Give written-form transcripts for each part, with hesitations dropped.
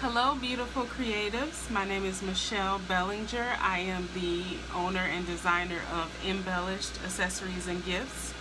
Hello, beautiful creatives. My name is Michelle Bellinger. I am the owner and designer of Embellished Accessories and Gifts.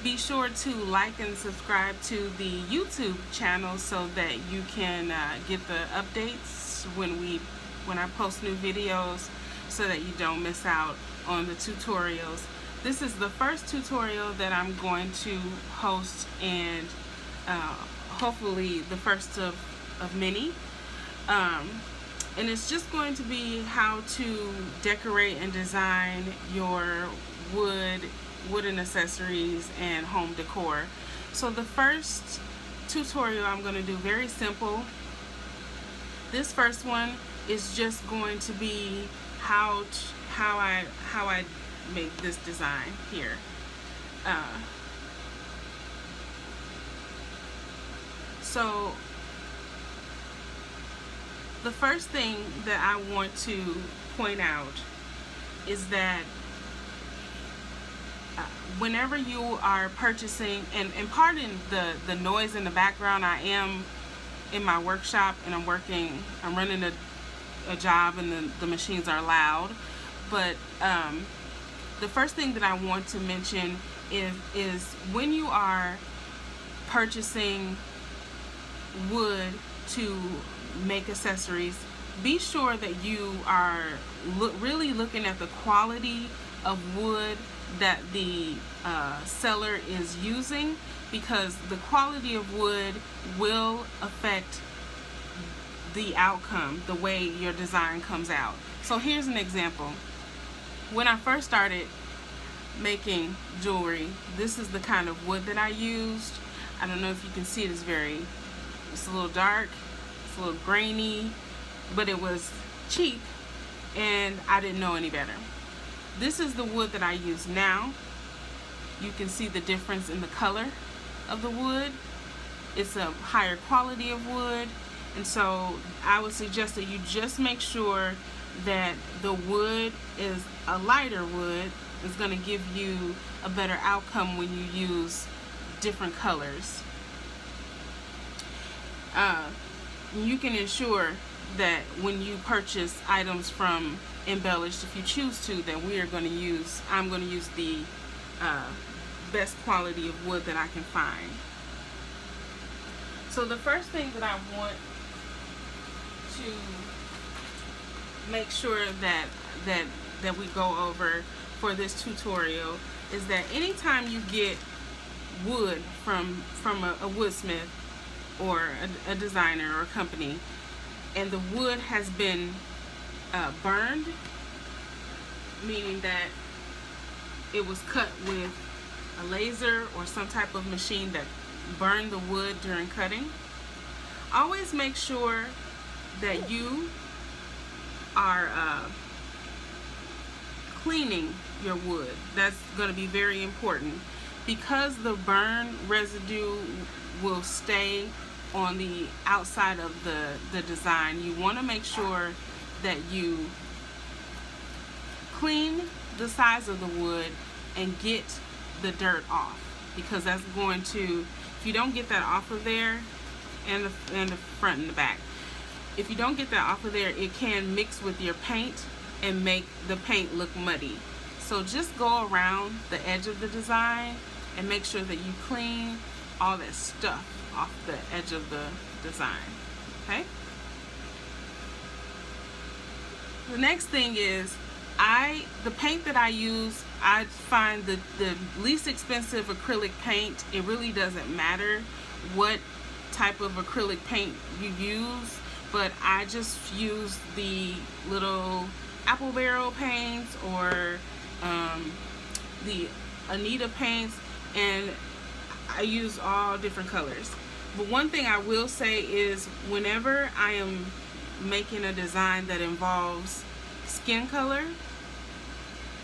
Be sure to like and subscribe to the YouTube channel so that you can get the updates when I post new videos, so that you don't miss out on the tutorials. This is the first tutorial that I'm going to host, and hopefully the first of many. And it's just going to be how to decorate and design your wooden accessories and home decor. So the first tutorial I'm going to do, very simple. This first one is just going to be how I make this design here. So the first thing that I want to point out is that whenever you are purchasing, and pardon the noise in the background, I am in my workshop and I'm running a job, and the machines are loud. But the first thing that I want to mention is when you are purchasing wood to make accessories, be sure that you are really looking at the quality of wood that the seller is using, because the quality of wood will affect the outcome, the way your design comes out. So here's an example. When I first started making jewelry, this is the kind of wood that I used. I don't know if you can see it, it's a little dark, a little grainy, but it was cheap and I didn't know any better. This is the wood that I use now. You can see the difference in the color of the wood. It's a higher quality of wood, and so I would suggest that you just make sure that the wood is a lighter wood. It's going to give you a better outcome when you use different colors. You can ensure that when you purchase items from Embellished, if you choose to, that I'm going to use the best quality of wood that I can find. So the first thing that I want to make sure that we go over for this tutorial is that anytime you get wood from a woodsmith or a designer or a company, and the wood has been burned, meaning that it was cut with a laser or some type of machine that burned the wood during cutting, always make sure that you are cleaning your wood. That's going to be very important, because the burn residue will stay on the outside of the design. You want to make sure that you clean the sides of the wood and get the dirt off, because that's going to, if you don't get that off of there, and the front and the back, if you don't get that off of there, it can mix with your paint and make the paint look muddy. So just go around the edge of the design and make sure that you clean all that stuff off the edge of the design. Okay? The next thing is, the paint that I use, I find the least expensive acrylic paint. It really doesn't matter what type of acrylic paint you use, but I just use the little apple barrel paints or the Anita paints, and I use all different colors. But one thing I will say is, whenever I am making a design that involves skin color,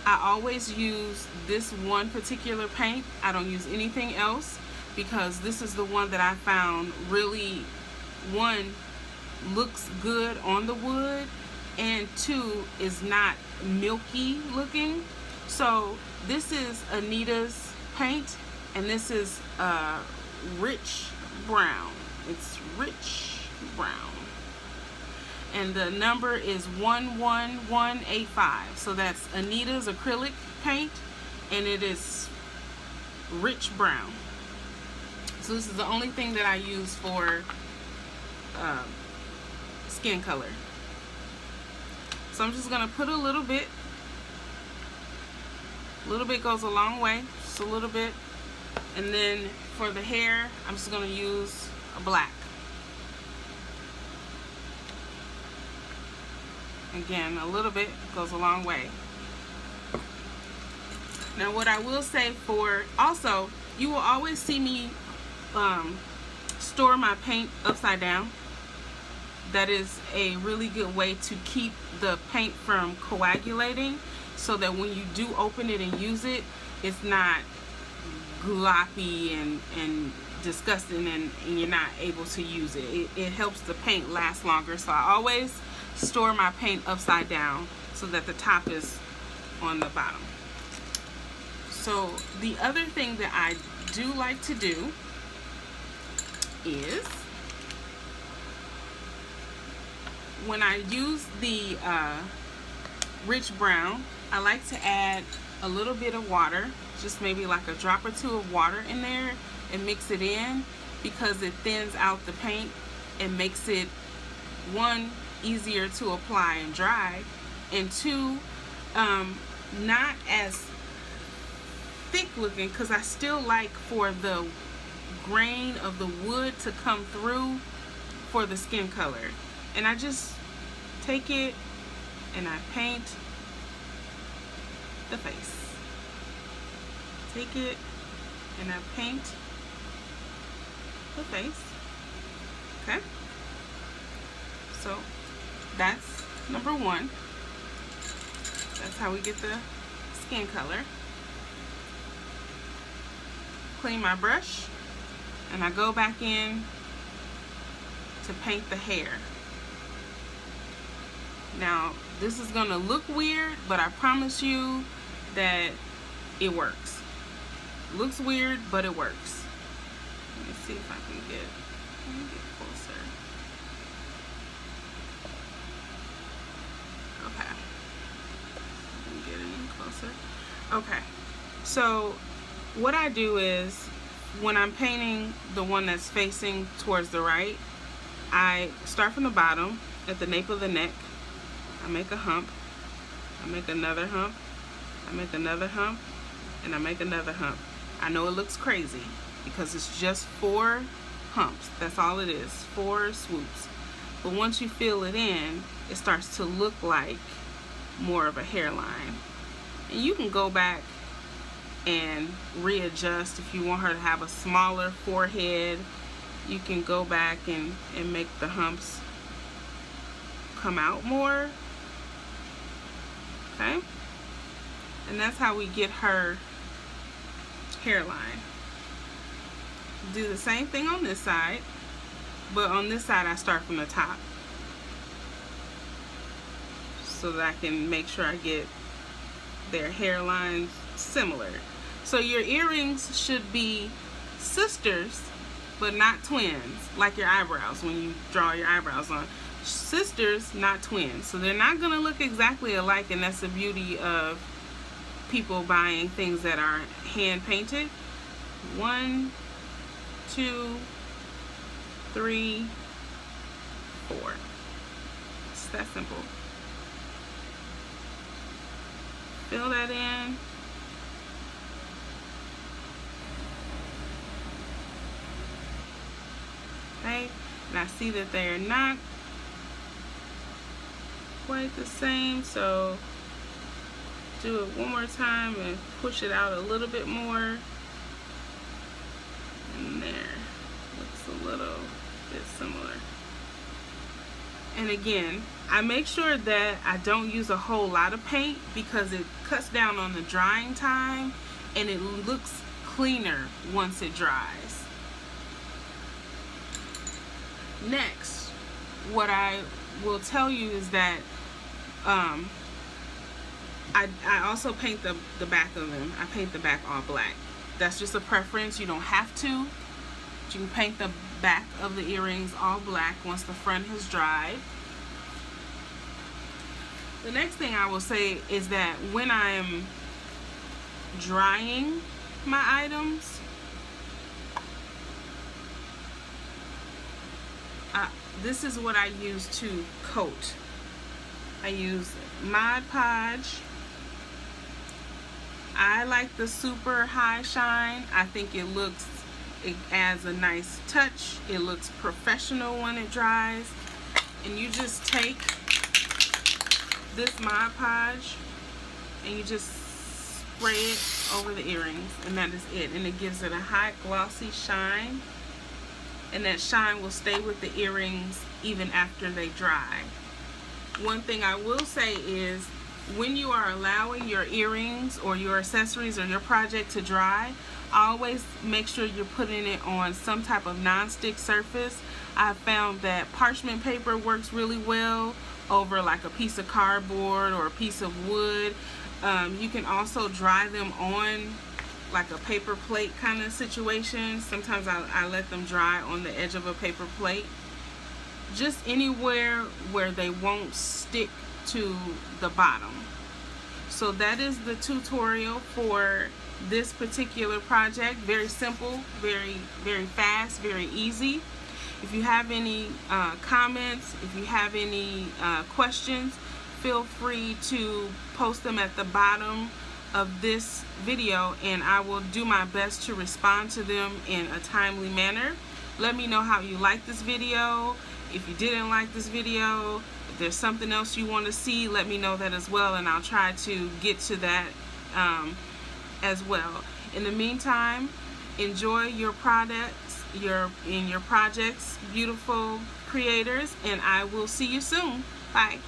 I always use this one particular paint. I don't use anything else, because this is the one that I found really, one, looks good on the wood, and two, is not milky looking. So this is Anita's paint, and this is rich brown. It's rich brown. and the number is 11185. So that's Anita's acrylic paint, and it is rich brown. So this is the only thing that I use for skin color. So I'm just gonna put a little bit. A little bit goes a long way, just a little bit. And then for the hair, I'm just gonna use a black. Again, a little bit goes a long way. Now what I will say for, also, you will always see me store my paint upside down. That is a really good way to keep the paint from coagulating, so that when you do open it and use it, it's not gloppy and disgusting, and you're not able to use it. It helps the paint last longer. So I always store my paint upside down so that the top is on the bottom. So the other thing that I do like to do is, when I use the rich brown, I like to add a little bit of water, just maybe like a drop or two of water in there, and mix it in, because it thins out the paint and makes it, one, easier to apply and dry, and two, not as thick looking, because I still like for the grain of the wood to come through for the skin color. And I just take it and I paint the face. Take it and I paint the face. Okay? So that's number one. That's how we get the skin color. Clean my brush, and I go back in to paint the hair. Now, this is gonna look weird, but I promise you that it works. It looks weird, but it works. Let me see if I can get closer. Okay. Let me get in closer. Okay. So what I do is, when I'm painting the one that's facing towards the right, I start from the bottom at the nape of the neck. I make a hump, I make another hump, I make another hump, and I make another hump. I know it looks crazy because it's just 4 humps. That's all it is, 4 swoops. But once you fill it in, it starts to look like more of a hairline. And you can go back and readjust. If you want her to have a smaller forehead, you can go back and make the humps come out more. Okay? And that's how we get her hairline. Do the same thing on this side, but on this side I start from the top, so that I can make sure I get their hairlines similar. So your earrings should be sisters, but not twins, like your eyebrows when you draw your eyebrows on. Sisters, not twins. So they're not gonna look exactly alike, and that's the beauty of people buying things that are hand painted. 1, 2, 3, 4. It's that simple. Fill that in. Okay, and I see that they're not quite the same, so do it one more time and push it out a little bit more. And there, looks a little bit similar. And again, I make sure that I don't use a whole lot of paint, because it cuts down on the drying time and it looks cleaner once it dries. Next, what I will tell you is that I also paint the back of them. I paint the back all black. That's just a preference. You don't have to. But you can paint the back of the earrings all black once the front has dried. The next thing I will say is that when I am drying my items, this is what I use to coat. I use Mod Podge. I like the super high shine. I think it adds a nice touch. It looks professional when it dries. And you just take this Mod Podge and you just spray it over the earrings, and that is it. And it gives it a high glossy shine, and that shine will stay with the earrings even after they dry. One thing I will say is, when you are allowing your earrings or your accessories or your project to dry, always make sure you're putting it on some type of non-stick surface. I've found that parchment paper works really well over like a piece of cardboard or a piece of wood. You can also dry them on like a paper plate kind of situation. Sometimes I let them dry on the edge of a paper plate. Just anywhere where they won't stick to the bottom. So that is the tutorial for this particular project. Very simple, very fast, very easy. If you have any comments, if you have any questions, feel free to post them at the bottom of this video, and I will do my best to respond to them in a timely manner. Let me know how you like this video. If you didn't like this video, if there's something else you want to see, let me know that as well, and I'll try to get to that as well. In the meantime, enjoy your products, your projects, beautiful creators, and I will see you soon. Bye.